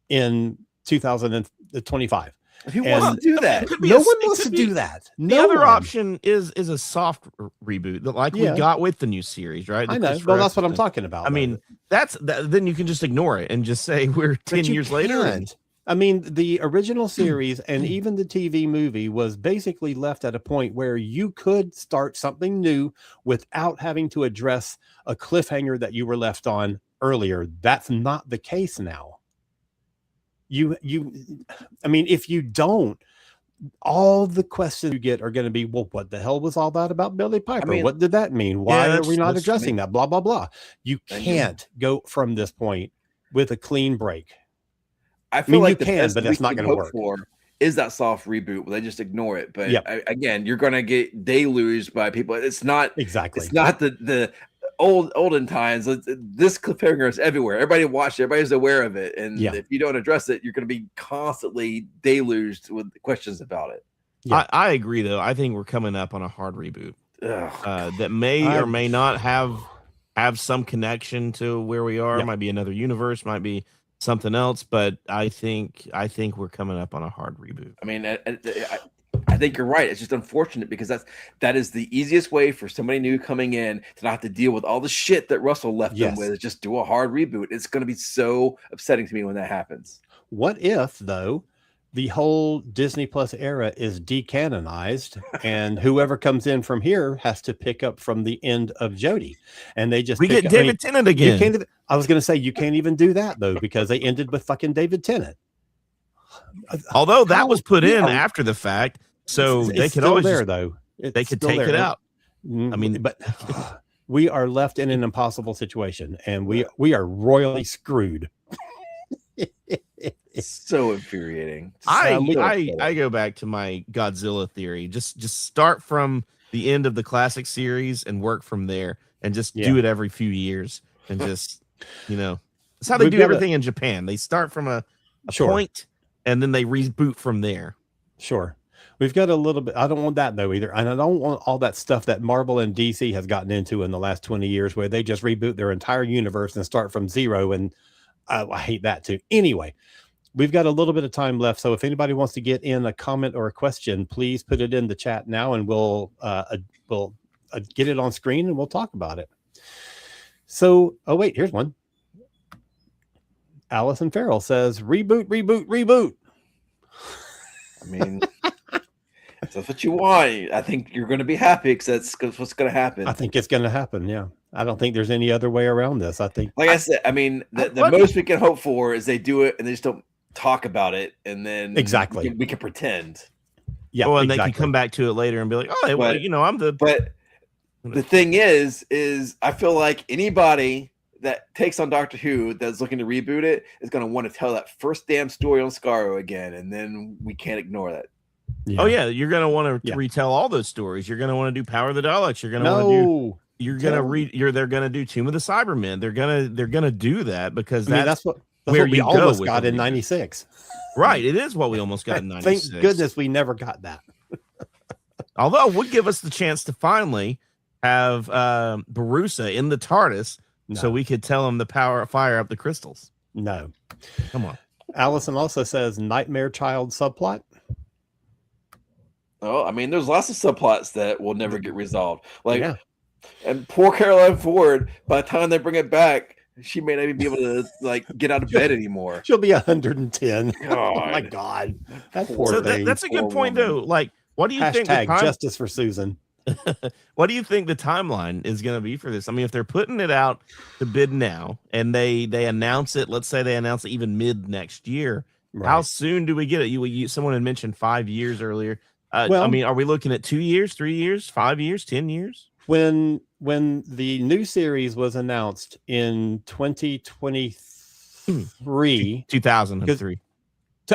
in 2025. Who wants to do that? No one wants to do that. The No other one. option is a soft reboot, like Yeah. we got with the new series, right? I The know. Christopher Well, that's what I'm Eccleston. talking about. I mean, then you can just ignore it and just say we're 10 years later. And can't. I mean, the original series and even the TV movie was basically left at a point where you could start something new without having to address a cliffhanger that you were left on earlier. That's not the case now. I mean, if you don't, all the questions you get are going to be, well, what the hell was all that about Billy Piper? mean, what did that mean? Why are we not that's- addressing that? Blah, blah, blah. You Thank you. can't go from this point with a clean break. I feel mean, like you the can, best but we that's not can gonna hope work. for is that soft reboot where they just ignore it. But Yep. again, you're going to get deluged by people. It's not Exactly. It's not the olden times. This cliffhanger is everywhere. Everybody watched it. Everybody's aware of it. And Yeah. if you don't address it, you're going to be constantly deluged with questions about it. Yeah. I agree, though. I think we're coming up on a hard reboot Ugh. that may I- or may not have some connection to where we are. Yeah. Might be another universe, might be something else. But I think we're coming up on a hard reboot. I mean, I think you're right. It's just unfortunate because that is the easiest way for somebody new coming in to not have to deal with all the shit that Russell left them Yes. with. Is just do a hard reboot. It's going to be so upsetting to me when that happens. What if, though, the whole Disney Plus era is decanonized and whoever comes in from here has to pick up from the end of Jodie, and they just We pick get up- I mean, David Tennant you again. can't even- I was going to say you can't even do that though because they ended with fucking David Tennant. Although that How- was put in yeah. after the fact, so It's they could still always there just- though. It's they could still take there. it out. I mean- but we are left in an impossible situation, and we are royally screwed. It's so infuriating. I So upsetting. go back to my Godzilla theory. Just start from the end of the classic series and work from there, and just Yeah. do it every few years, and just that's how they We've do got everything in Japan. They start from a Sure. point, and then they reboot from there. Sure. We've got a little bit. I don't want that though either. And I don't want all that stuff that Marvel and DC has gotten into in the last 20 years where they just reboot their entire universe and start from zero. And I hate that too. Anyway, we've got a little bit of time left. So if anybody wants to get in a comment or a question, please put it in the chat now and we'll get it on screen and we'll talk about it. So, oh wait, here's one. Allison Farrell says, reboot, reboot, reboot. I mean, if that's what you want. I think you're going to be happy because that's what's going to happen. I think it's going to happen. Yeah. I don't think there's any other way around this. I think, Like I said, I mean, the most we can hope for is they do it and they just don't talk about it, and then Exactly. we can pretend. yeah. Oh, and exactly. they can come back to it later and be like, "Oh, well, But- I'm the." But the thing is I feel like anybody that takes on Doctor Who that's looking to reboot it is going to want to tell that first damn story on Scarrow again, and then we can't ignore that. Oh yeah, you're gonna want to Yeah. retell all those stories. You're gonna want to do Power of the Daleks. You're gonna want to do. No. You're gonna Tell- read. They're gonna do Tomb of the Cybermen. They're gonna do that because I mean, that's that's where what we you go almost with got the in reboot. 96. right. It is what we almost got in '96. Thank goodness we never got that. Although it would give us the chance to finally have Barusa in the TARDIS, No. so we could tell him to fire up the crystals. No. Come on. Allison also says Nightmare Child subplot. Oh, I mean, there's lots of subplots that will never get resolved. Like, Yeah. and poor Caroline Ford, by the time they bring it back, she may not even be able to like get out of bed anymore. She'll be 110. Oh my God. God. That Poor poor So thing. that's a good Poor point, woman. though. Like, what do you think? Hashtag with justice for Susan. What do you think the timeline is going to be for this? I mean, if they're putting it out to bid now and they announce it, let's say they announce it even mid next year, how Right. soon do we get it? Someone had mentioned 5 years earlier. I Well, mean, are we looking at 2 years, 3 years, 5 years, 10 years? when the new series was announced in 2023, 2003.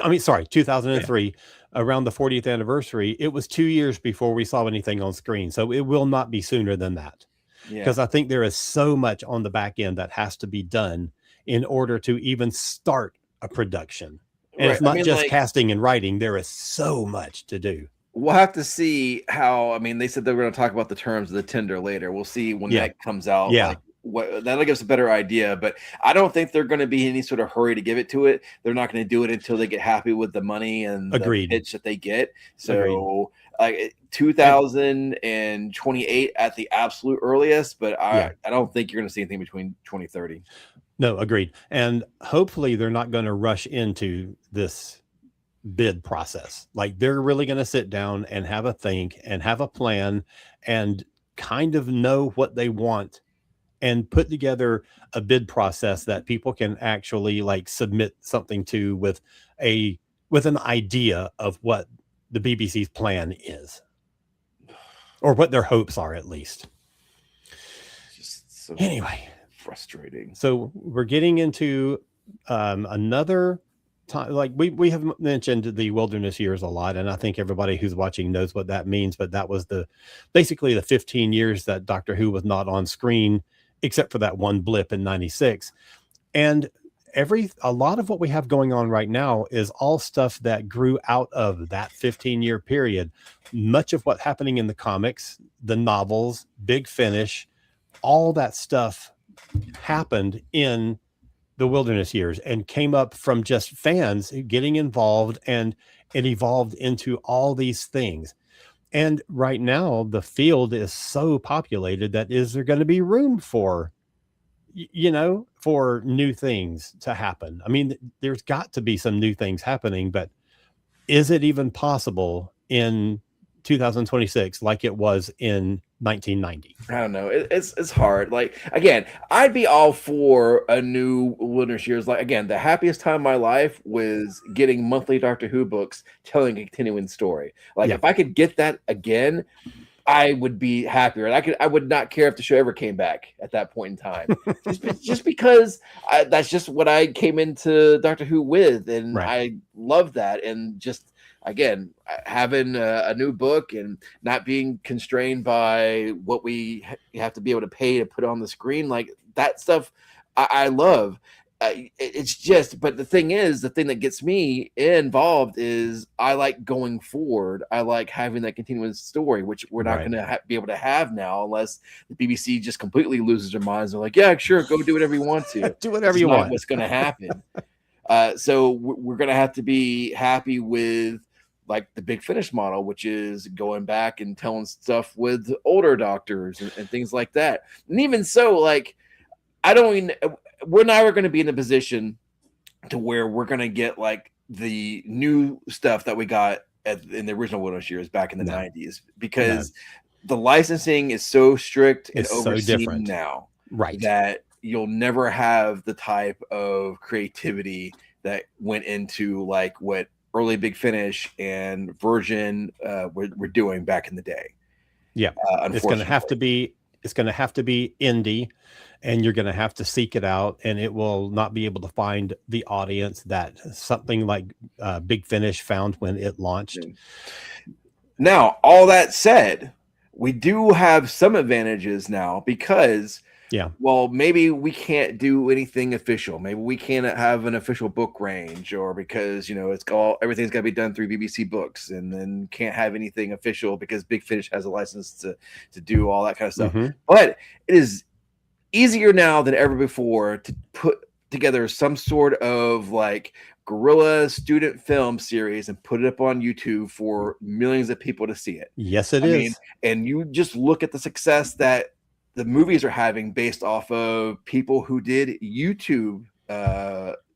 I mean, sorry, 2003, around the 40th anniversary, it was 2 years before we saw anything on screen. So it will not be sooner than that. Yeah. Because I think there is so much on the back end that has to be done in order to even start a production. And it's not just casting and writing. There is so much to do. We'll have to see how. I mean, they said they were going to talk about the terms of the tender later. We'll see when that comes out. Yeah. Like, that'll give us a better idea. But I don't think they're going to be in any sort of hurry to give it to it. They're not going to do it until they get happy with the money and the pitch that they get. So, like 2028 at the absolute earliest. But I don't think you're going to see anything between 2030. No, agreed. And hopefully they're not going to rush into this bid process. Like, they're really going to sit down and have a think and have a plan and kind of know what they want and put together a bid process that people can actually like submit something to with an idea of what the BBC's plan is, or what their hopes are, at least. Just so anyway, frustrating. So we're getting into another time. Like we have mentioned the wilderness years a lot, and I think everybody who's watching knows what that means. But that was basically the 15 years that Doctor Who was not on screen, except for that one blip in 96. And a lot of what we have going on right now is all stuff that grew out of that 15-year period. Much of what's happening in the comics, the novels, Big Finish, all that stuff happened in the wilderness years and came up from just fans getting involved, and it evolved into all these things. And right now the field is so populated that is there going to be room for new things to happen? I mean, there's got to be some new things happening, but is it even possible in 2026 like it was in 1990? I don't know. It's hard. Like, again, I'd be all for a new wilderness years. Like, again, the happiest time of my life was getting monthly Doctor Who books telling a continuing story. Like, if I could get that again, I would be happier. I would not care if the show ever came back at that point in time. just because that's just what I came into Doctor Who with, and I love that. And just, again, having a new book and not being constrained by what we have to be able to pay to put on the screen, like that stuff, I love. It's just, but the thing that gets me involved is I like going forward. I like having that continuous story, which we're not going to be able to have now unless the BBC just completely loses their minds. They're like, yeah, sure, go do whatever you want to. Do whatever you want. What's going to happen? So we're going to have to be happy with like the Big Finish model, which is going back and telling stuff with older doctors and things like that. And even so, like, we're never going to be in a position to where we're going to get like the new stuff that we got in the original Wilderness years back in the 90s, because the licensing is so strict and overseen now, that you'll never have the type of creativity that went into like what early Big Finish and Virgin were doing back in the day. It's going to have to be indie, and you're going to have to seek it out, and it will not be able to find the audience that something like Big Finish found when it launched. Now, all that said, we do have some advantages now because well, maybe we can't do anything official. Maybe we can't have an official book range, or because everything's got to be done through BBC Books, and then can't have anything official because Big Finish has a license to do all that kind of stuff. But it is easier now than ever before to put together some sort of like guerrilla student film series and put it up on YouTube for millions of people to see it. Yes, it is. And you just look at the success that the movies are having based off of people who did YouTube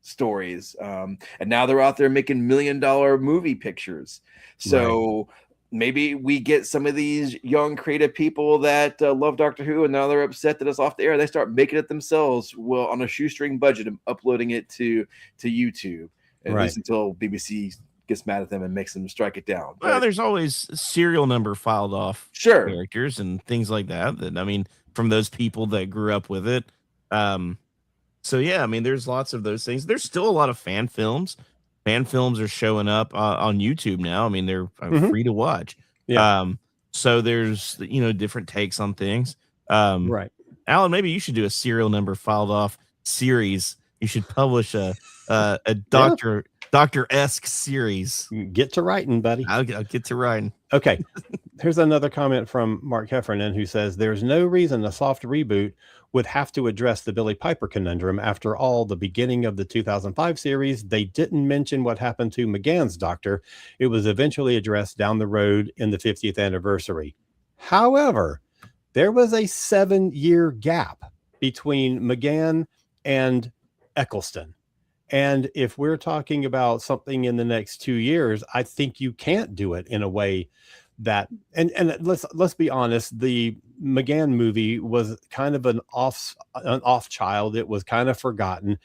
stories. And now they're out there making $1 million movie pictures. So maybe we get some of these young creative people that love Doctor Who, and now they're upset that it's off the air. They start making it themselves, well, on a shoestring budget, and uploading it to YouTube, at least until BBC gets mad at them and makes them strike it down. Well, there's always serial number filed off characters and things like that. That, I mean, from those people that grew up with it. So yeah, I mean, there's lots of those things. There's still a lot of fan films. Fan films are showing up on YouTube now. I mean, they're free to watch. Yeah. So there's, you know, different takes on things. Right. Alan, maybe you should do a serial number filed off series. You should publish a Doctor-esque series. Get to writing, buddy. I'll get to writing. Okay. Here's another comment from Mark Heffernan, who says, there's no reason a soft reboot would have to address the Billy Piper conundrum. After all, the beginning of the 2005 series, they didn't mention what happened to McGann's Doctor. It was eventually addressed down the road in the 50th anniversary. However, there was a 7-year gap between McGann and Eccleston. And if we're talking about something in the next 2 years, I think you can't do it in a way that, and let's be honest, the McGann movie was kind of an off child. It was kind of forgotten.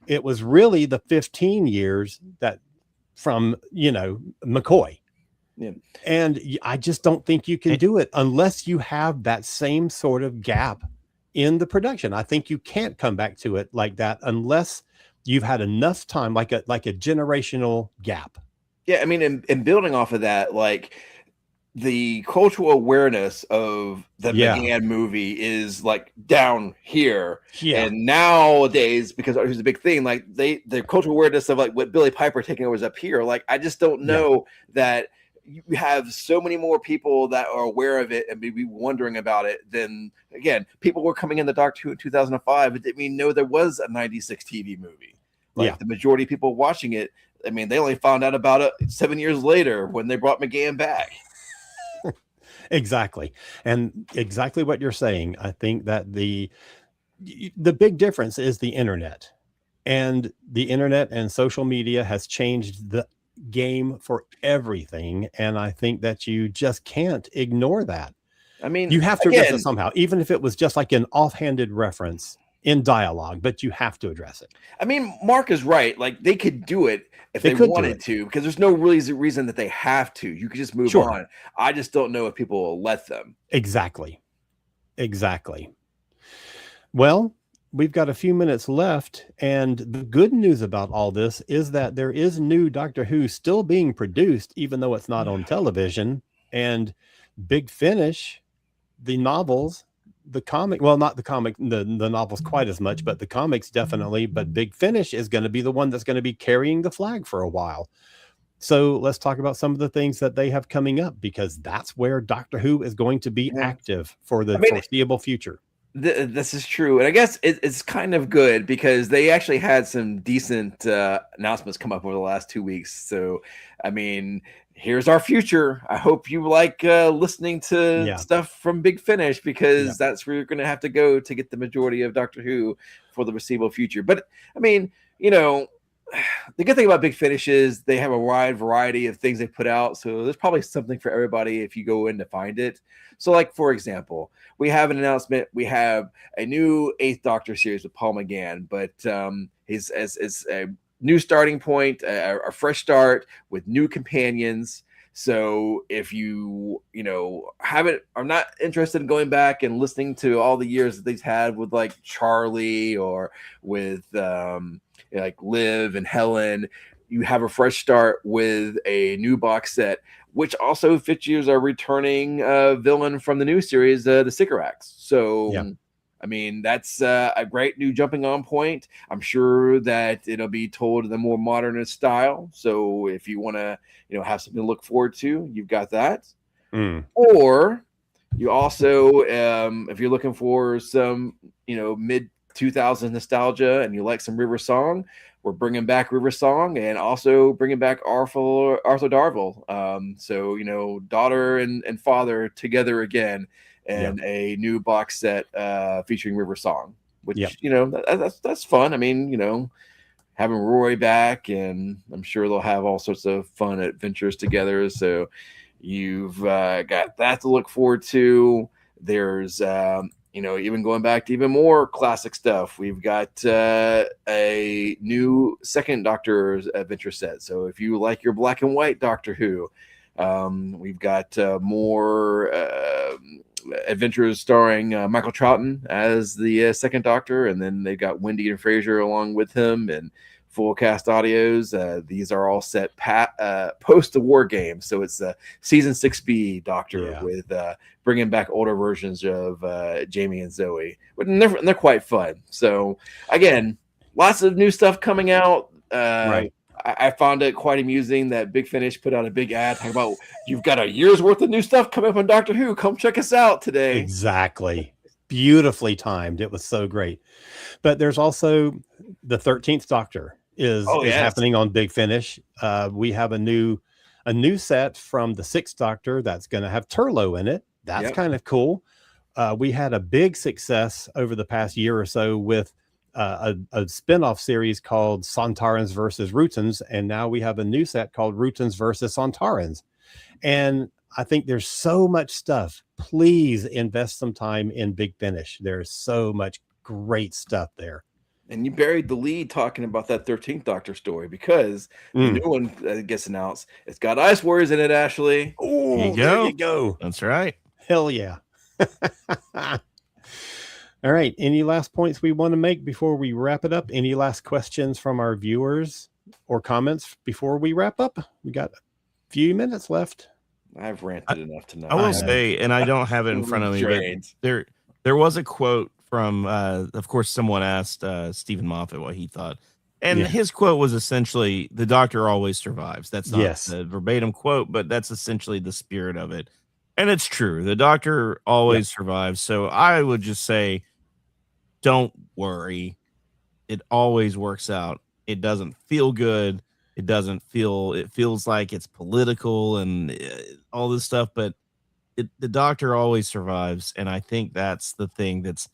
It was really the 15 years that from, you know, McCoy. Yeah. And I just don't think you can do it unless you have that same sort of gap in the production. I think you can't come back to it like that unless you've had enough time, like a generational gap. Yeah, I mean, and building off of that, like, the cultural awareness of the McGann movie is like down here. Yeah. And nowadays, because here's the big thing, like the cultural awareness of like what Billy Piper taking over is up here. Like, I just don't know that you have so many more people that are aware of it and maybe wondering about it than, again, people were coming in the Doctor Who in 2005 but didn't even know there was a 96 TV movie. Like, the majority of people watching it, I mean, they only found out about it 7 years later when they brought McGann back. Exactly. And exactly what you're saying. I think that the big difference is the internet, and the internet and social media has changed the game for everything. And I think that you just can't ignore that. I mean, you have to address it somehow, even if it was just like an offhanded reference in dialogue, but you have to address it. I mean, Mark is right. Like, they could do it if they wanted to, because there's no really reason that they have to. You could just move on. I just don't know if people will let them. Exactly. Well, we've got a few minutes left, and the good news about all this is that there is new Doctor Who still being produced, even though it's not on television. And Big Finish, the novels, the comic, well, not the comic, the novels quite as much, but the comics definitely. But Big Finish is going to be the one that's going to be carrying the flag for a while. So let's talk about some of the things that they have coming up, because that's where Doctor Who is going to be active for the foreseeable future. This is true. And I guess it's kind of good because they actually had some decent announcements come up over the last 2 weeks. So, I mean, here's our future. I hope you like listening to stuff from Big Finish, because that's where you're going to have to go to get the majority of Doctor Who for the foreseeable future. But, I mean, you know, the good thing about Big Finish is they have a wide variety of things they put out. So there's probably something for everybody if you go in to find it. So, like, for example, we have an announcement. We have a new 8th Doctor series with Paul McGann, but he's as a new starting point, a fresh start with new companions. So if you are not interested in going back and listening to all the years that they've had with like Charlie or with like Liv and Helen, you have a fresh start with a new box set, which also features a returning villain from the new series, the Sycorax. So, I mean, that's a great new jumping on point. I'm sure that it'll be told in a more modernist style. So if you want to, have something to look forward to, you've got that. Or you also, if you're looking for some, mid 2000s nostalgia and you like some River Song, we're bringing back River Song and also bringing back Arthur Darvill. So, daughter and father together again, and a new box set featuring River Song, which, that's fun. I mean, having Roy back, and I'm sure they'll have all sorts of fun adventures together. So, You've got that to look forward to. There's even going back to even more classic stuff. We've got a new second Doctor's adventure set. So if you like your black and white Doctor Who, we've got more adventures starring Michael Troughton as the second Doctor, and then they've got Wendy and Fraser along with him, and full cast audios. These are all set post the War Games, so it's season 6B Doctor with bringing back older versions of Jamie and Zoe. But they're quite fun. So again, lots of new stuff coming out. Right. I found it quite amusing that Big Finish put out a big ad talking about you've got a year's worth of new stuff coming up on Doctor Who. Come check us out today. Exactly. Beautifully timed. It was so great. But there's also the 13th Doctor is happening on Big Finish. We have a new set from the 6th Doctor that's going to have Turlough in it. That's kind of cool. We had a big success over the past year or so with a spin-off series called Sontarans versus Rutans, and now we have a new set called Rutans versus Sontarans. And I think there's so much stuff. Please invest some time in Big Finish. There's so much great stuff there. And you buried the lead talking about that 13th Doctor story, because the new one that gets announced, it's got Ice Warriors in it, Ashley. Oh, there you go. That's right. Hell yeah. All right. Any last points we want to make before we wrap it up? Any last questions from our viewers or comments before we wrap up? We got a few minutes left. I've ranted enough tonight. I will say, and I don't have it in front of me, but there was a quote from, of course, someone asked Stephen Moffat what he thought. And his quote was essentially, the Doctor always survives. That's not a verbatim quote, but that's essentially the spirit of it. And it's true. The Doctor always survives. So I would just say, don't worry. It always works out. It doesn't feel good. It feels like it's political and all this stuff, but the Doctor always survives. And I think that's the thing that's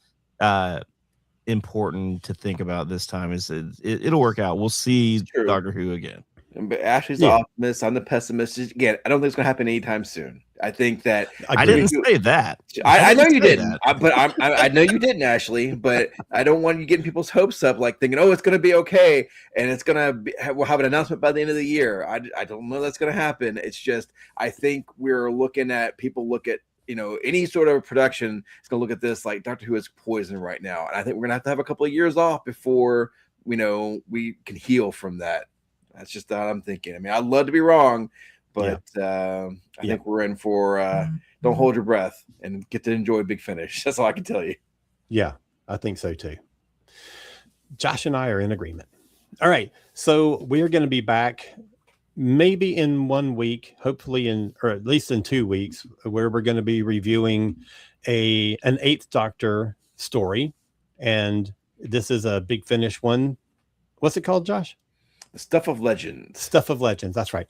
important to think about this time is it'll work out. We'll see Doctor Who again. But Ashley's the optimist. I'm the pessimist. Again, I don't think it's going to happen anytime soon. I think that I didn't say that. I know you didn't. I know you didn't, Ashley. But I don't want you getting people's hopes up, like thinking, "Oh, it's going to be okay," and it's going to we'll have an announcement by the end of the year. I don't know that's going to happen. It's just I think we're looking at people look at any sort of production is going to look at this like Doctor Who is poison right now, and I think we're going to have a couple of years off before we can heal from that. That's just what I'm thinking. I mean, I'd love to be wrong, but I think we're in for don't hold your breath and get to enjoy Big Finish. That's all I can tell you. Yeah, I think so too. Josh and I are in agreement. All right. So we're going to be back maybe in 1 week, hopefully or at least in 2 weeks, where we're going to be reviewing an 8th Doctor story. And this is a Big Finish one. What's it called, Josh? Stuff of Legends. Stuff of Legends. That's right.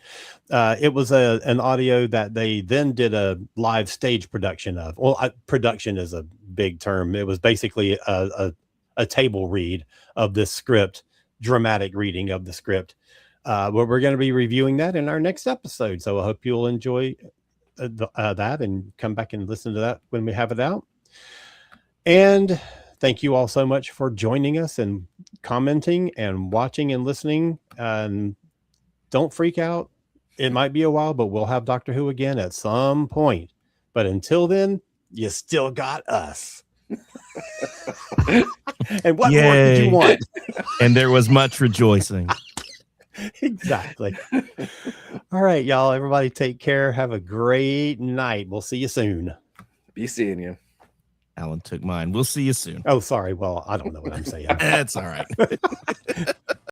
It was an audio that they then did a live stage production of. Well, production is a big term. It was basically a table read of this script, dramatic reading of the script. But we're going to be reviewing that in our next episode. So I hope you'll enjoy that and come back and listen to that when we have it out. And thank you all so much for joining us and commenting and watching and listening. And don't freak out. It might be a while, but we'll have Doctor Who again at some point. But until then, you still got us. And what more did you want? And there was much rejoicing. Exactly. All right, y'all. Everybody take care. Have a great night. We'll see you soon. Be seeing you. Alan took mine. We'll see you soon. Oh, sorry. Well, I don't know what I'm saying. That's all right.